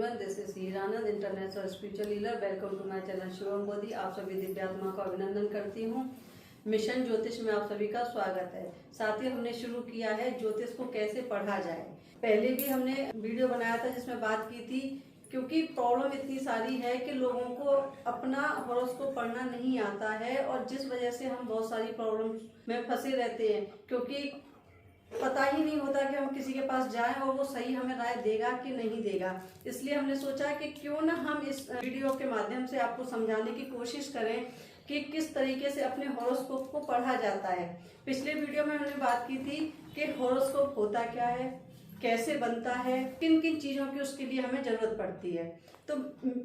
Everyone, this is Hiranand, international spiritual healer. Welcome to my channel Shivam Bodhi. आप सभी दिव्यात्मा का अभिनंदन करती हूँ। मिशन ज्योतिष में आप सभी का स्वागत है। साथ ही हमने शुरू किया है ज्योतिष को कैसे पढ़ा जाए। पहले भी हमने वीडियो बनाया था जिसमें बात की थी, क्योंकि प्रॉब्लम इतनी सारी है कि लोगों को अपना हॉरोस्कोप पढ़ना नहीं आता है और जिस वजह से हम बहुत सारी प्रॉब्लम में फंसे रहते हैं, क्योंकि पता ही नहीं होता कि हम किसी के पास जाएं और वो सही हमें राय देगा कि नहीं देगा। इसलिए हमने सोचा कि क्यों ना हम इस वीडियो के माध्यम से आपको समझाने की कोशिश करें कि किस तरीके से अपने हॉरोस्कोप को पढ़ा जाता है। पिछले वीडियो में हमने बात की थी कि हॉरोस्कोप होता क्या है, कैसे बनता है, किन किन चीजों की उसके लिए हमें जरूरत पड़ती है। तो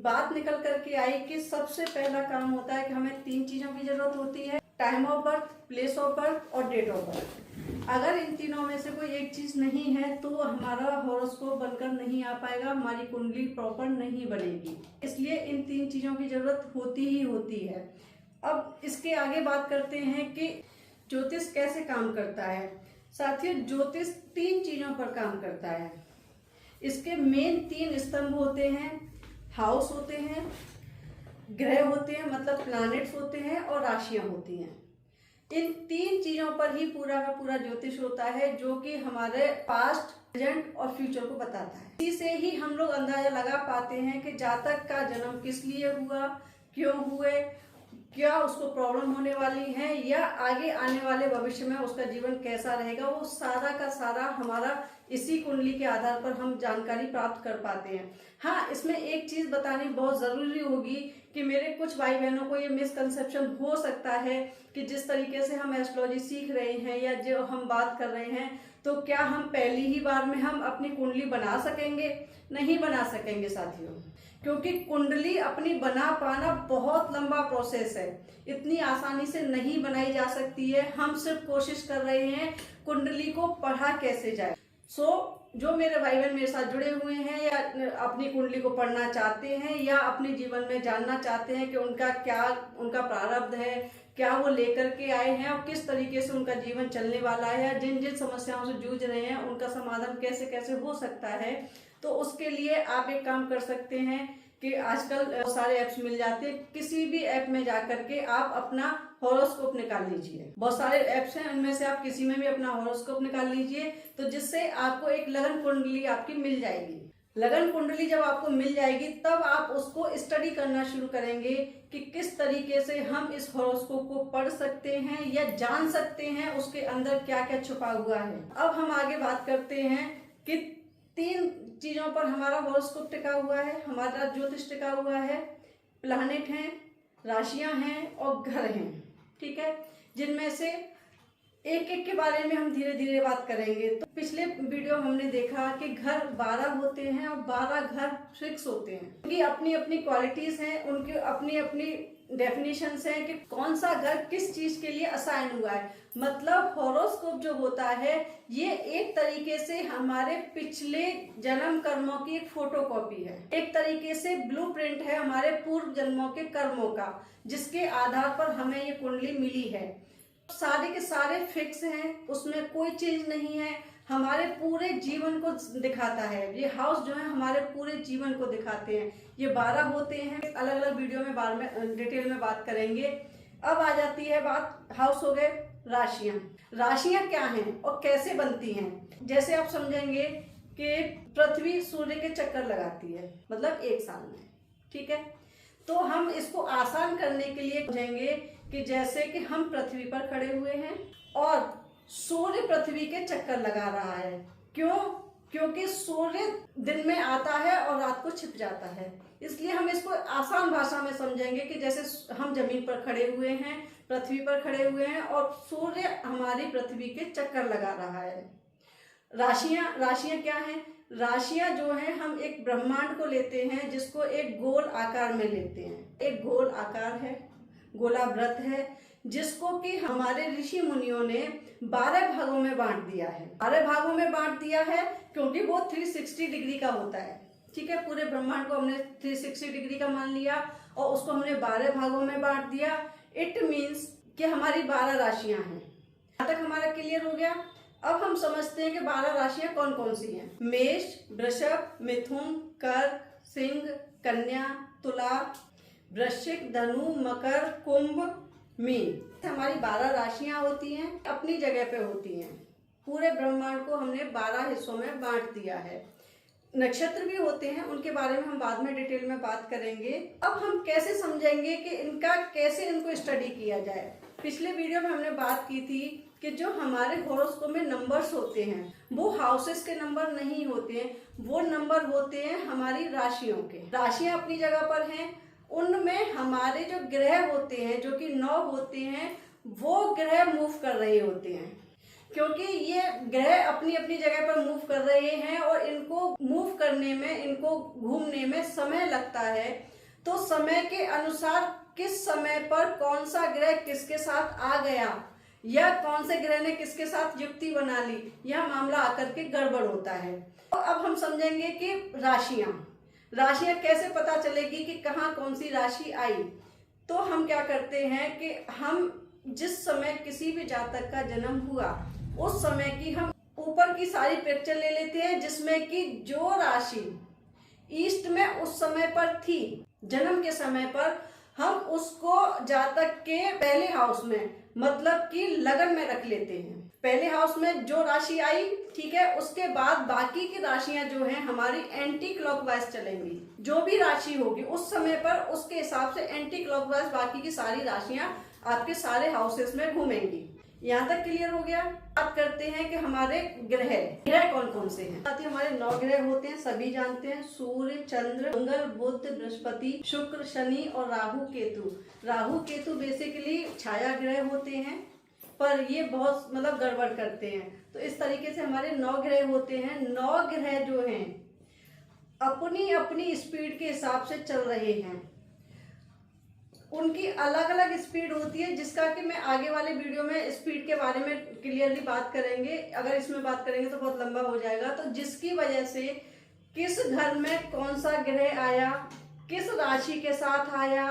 बात निकल करके आई कि सबसे पहला काम होता है कि हमें 3 चीजों की जरूरत होती है: time of birth, place of birth और डेट ऑफ बर्थ। अगर इन तीनों में से कोई एक चीज नहीं है तो हमारा हॉरोस्कोप बनकर नहीं आ पाएगा, हमारी कुंडली प्रॉपर नहीं बनेगी। इसलिए इन 3 चीजों की जरूरत होती ही होती है। अब इसके आगे बात करते हैं कि ज्योतिष कैसे काम करता है। साथियों, ज्योतिष 3 चीजों पर काम करता है। इसके मेन 3 स्तंभ होते हैं, हाउस होते हैं, ग्रह होते हैं मतलब प्लैनेट्स होते हैं और राशियां होती हैं। इन 3 चीजों पर ही पूरा का पूरा ज्योतिष होता है, जो कि हमारे पास्ट, प्रेजेंट और फ्यूचर को बताता है। इसी से ही हम लोग अंदाजा लगा पाते हैं कि जातक का जन्म किस लिए हुआ, क्यों हुए, क्या उसको प्रॉब्लम होने वाली है या आगे आने वाले भविष्य में उसका जीवन कैसा रहेगा। वो सारा का सारा हमारा इसी कुंडली के आधार पर हम जानकारी प्राप्त कर पाते हैं। हाँ, इसमें एक चीज बतानी बहुत जरूरी होगी कि मेरे कुछ भाई बहनों को ये मिसकंसेप्शन हो सकता है कि जिस तरीके से हम एस्ट्रोलॉजी सीख रहे हैं या जो हम बात कर रहे हैं, तो क्या हम पहली ही बार में हम अपनी कुंडली बना सकेंगे? नहीं बना सकेंगे साथियों, क्योंकि कुंडली अपनी बना पाना बहुत लंबा प्रोसेस है, इतनी आसानी से नहीं बनाई जा सकती है। हम सिर्फ कोशिश कर रहे हैं कुंडली को पढ़ा कैसे जाए। जो मेरे भाई बहन मेरे साथ जुड़े हुए हैं या अपनी कुंडली को पढ़ना चाहते हैं या अपने जीवन में जानना चाहते हैं कि उनका क्या उनका प्रारब्ध है, क्या वो लेकर के आए हैं और किस तरीके से उनका जीवन चलने वाला है, या जिन जिन समस्याओं से जूझ रहे हैं उनका समाधान कैसे कैसे हो सकता है, तो उसके लिए आप एक काम कर सकते हैं कि आजकल बहुत सारे ऐप्स मिल जाते हैं। किसी भी ऐप में जाकर के आप अपना हॉरोस्कोप निकाल लीजिए। बहुत सारे ऐप्स हैं, उनमें से आप किसी में भी अपना हॉरोस्कोप निकाल लीजिए, तो जिससे आपको एक लगन कुंडली आपकी मिल जाएगी। लगन कुंडली जब आपको मिल जाएगी तब आप उसको स्टडी करना शुरू करेंगे कि किस तरीके से हम इस हॉरोस्कोप को पढ़ सकते हैं या जान सकते हैं उसके अंदर क्या क्या छुपा हुआ है। अब हम आगे बात करते हैं कि 3 चीजों पर हमारा हॉरोस्कोप टिका हुआ है, हमारा ज्योतिष टिका हुआ है। प्लैनेट हैं, राशियां हैं और ग्रह हैं, ठीक है, जिनमें से एक एक के बारे में हम धीरे धीरे बात करेंगे। तो पिछले वीडियो हमने देखा कि घर 12 होते हैं और 12 घर फिक्स होते हैं। उनकी अपनी अपनी क्वालिटीज हैं, उनकी अपनी अपनी डेफिनेशंस हैं कि कौन सा घर किस चीज के लिए असाइन हुआ है। मतलब हॉरोस्कोप जो होता है ये एक तरीके से हमारे पिछले जन्म कर्मों की एक फोटोकॉपी है, एक तरीके से ब्लूप्रिंट है हमारे पूर्व जन्मों के कर्मों का, जिसके आधार पर हमें ये कुंडली मिली है। सारे के सारे फिक्स हैं, उसमें कोई चीज नहीं है, हमारे पूरे जीवन को दिखाता है। ये हाउस जो है हमारे पूरे जीवन को दिखाते हैं। ये 12 होते हैं, अलग अलग वीडियो में बाद में डिटेल में बात करेंगे। अब आ जाती है बात, हाउस हो गए, राशियां। राशियां क्या हैं और कैसे बनती हैं? जैसे आप समझेंगे कि पृथ्वी सूर्य के चक्कर लगाती है, मतलब 1 साल में, ठीक है। तो हम इसको आसान करने के लिए समझेंगे कि जैसे कि हम पृथ्वी पर खड़े हुए हैं और सूर्य पृथ्वी के चक्कर लगा रहा है। क्यों? क्योंकि सूर्य दिन में आता है और रात को छिप जाता है। इसलिए हम इसको आसान भाषा में समझेंगे कि जैसे हम जमीन पर खड़े हुए हैं, पृथ्वी पर खड़े हुए हैं और सूर्य हमारी पृथ्वी के चक्कर लगा रहा है। राशियां क्या हैं? राशियां जो हैं, हम एक ब्रह्मांड को लेते हैं जिसको एक गोल आकार में लेते हैं। एक गोल आकार है, गोलाव्रत है, जिसको कि हमारे ऋषि मुनियों ने 12 भागों में बांट दिया है। 12 भागों में बांट दिया है क्योंकि वो 360 डिग्री का होता है, ठीक है। पूरे ब्रह्मांड को हमने 360 डिग्री का मान लिया और उसको हमने 12 भागों में बांट दिया। इट मीन्स कि हमारी 12 राशियां हैं। यहाँ तक हमारा क्लियर हो गया। अब हम समझते हैं कि 12 राशियां कौन कौन सी हैं। मेष, वृषभ, मिथुन, कर्क, सिंह, कन्या, तुला, वृश्चिक, धनु, मकर, कुंभ, मीन। हमारी 12 राशियां होती हैं, अपनी जगह पे होती हैं। पूरे ब्रह्मांड को हमने 12 हिस्सों में बांट दिया है। नक्षत्र भी होते हैं, उनके बारे में हम बाद में डिटेल में बात करेंगे। अब हम कैसे समझेंगे कि इनको स्टडी किया जाए। पिछले वीडियो में हमने बात की थी कि जो हमारे हॉरोस्कोप में नंबर्स होते हैं वो हाउसेस के नंबर नहीं होते हैं, वो नंबर होते हैं हमारी राशियों के। राशियां अपनी जगह पर हैं, उनमें हमारे जो ग्रह होते हैं जो कि 9 होते हैं, वो ग्रह मूव कर रहे होते हैं। क्योंकि ये ग्रह अपनी अपनी जगह पर मूव कर रहे हैं और इनको मूव करने में, इनको घूमने में समय लगता है, तो समय के अनुसार किस समय पर कौन सा ग्रह किसके साथ आ गया या कौन से ग्रह ने किसके साथ युक्ति बना ली, यह मामला आकर के गड़बड़ होता है। तो अब हम समझेंगे कि राशियां कैसे पता चलेगी कि कहाँ कौन सी राशि आई। तो हम क्या करते हैं कि हम जिस समय किसी भी जातक का जन्म हुआ उस समय की हम ऊपर की सारी पिक्चर ले लेते हैं, जिसमें कि जो राशि ईस्ट में उस समय पर थी जन्म के समय पर, हम उसको जातक के पहले हाउस में, मतलब कि लगन में रख लेते हैं। पहले हाउस में जो राशि आई, ठीक है, उसके बाद बाकी की राशियां जो हैं हमारी एंटी क्लॉकवाइज चलेंगी। जो भी राशि होगी उस समय पर उसके हिसाब से एंटी क्लॉकवाइज बाकी की सारी राशियां आपके सारे हाउसेस में घूमेंगी। यहाँ तक क्लियर हो गया। बात करते हैं कि हमारे ग्रह कौन कौन से हैं। साथ ही हमारे 9 ग्रह होते हैं, सभी जानते हैं। सूर्य, चंद्र, मंगल, बुध, बृहस्पति, शुक्र, शनि और राहु केतु। राहु केतु बेसिकली छाया ग्रह होते हैं, पर ये बहुत गड़बड़ करते हैं। तो इस तरीके से हमारे 9 ग्रह होते हैं। 9 ग्रह जो हैं अपनी अपनी स्पीड के हिसाब से चल रहे हैं। उनकी अलग अलग स्पीड होती है, जिसका कि मैं आगे वाले वीडियो में स्पीड के बारे में क्लियरली बात करेंगे। अगर इसमें बात करेंगे तो बहुत लंबा हो जाएगा। तो जिसकी वजह से किस घर में कौन सा ग्रह आया, किस राशि के साथ आया,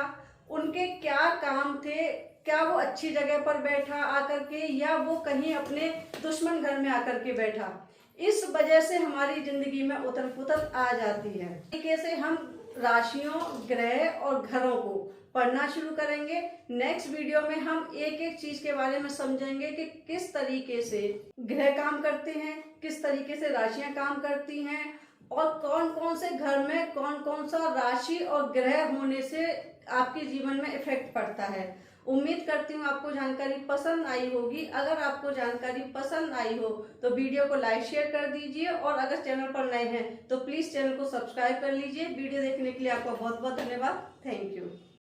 उनके क्या काम थे, क्या वो अच्छी जगह पर बैठा आकर के या वो कहीं अपने दुश्मन घर में आकर के बैठा, इस वजह से हमारी जिंदगी में उथल पुथल आ जाती है। तरीके से हम राशियों, ग्रह और घरों को पढ़ना शुरू करेंगे। नेक्स्ट वीडियो में हम एक एक चीज के बारे में समझेंगे कि किस तरीके से ग्रह काम करते हैं, किस तरीके से राशियां काम करती हैं और कौन कौन से घर में कौन कौन सा राशि और ग्रह होने से आपके जीवन में इफेक्ट पड़ता है। उम्मीद करती हूँ आपको जानकारी पसंद आई होगी। अगर आपको जानकारी पसंद आई हो तो वीडियो को लाइक शेयर कर दीजिए और अगर चैनल पर नए हैं तो प्लीज चैनल को सब्सक्राइब कर लीजिए। वीडियो देखने के लिए आपका बहुत बहुत धन्यवाद। Thank you.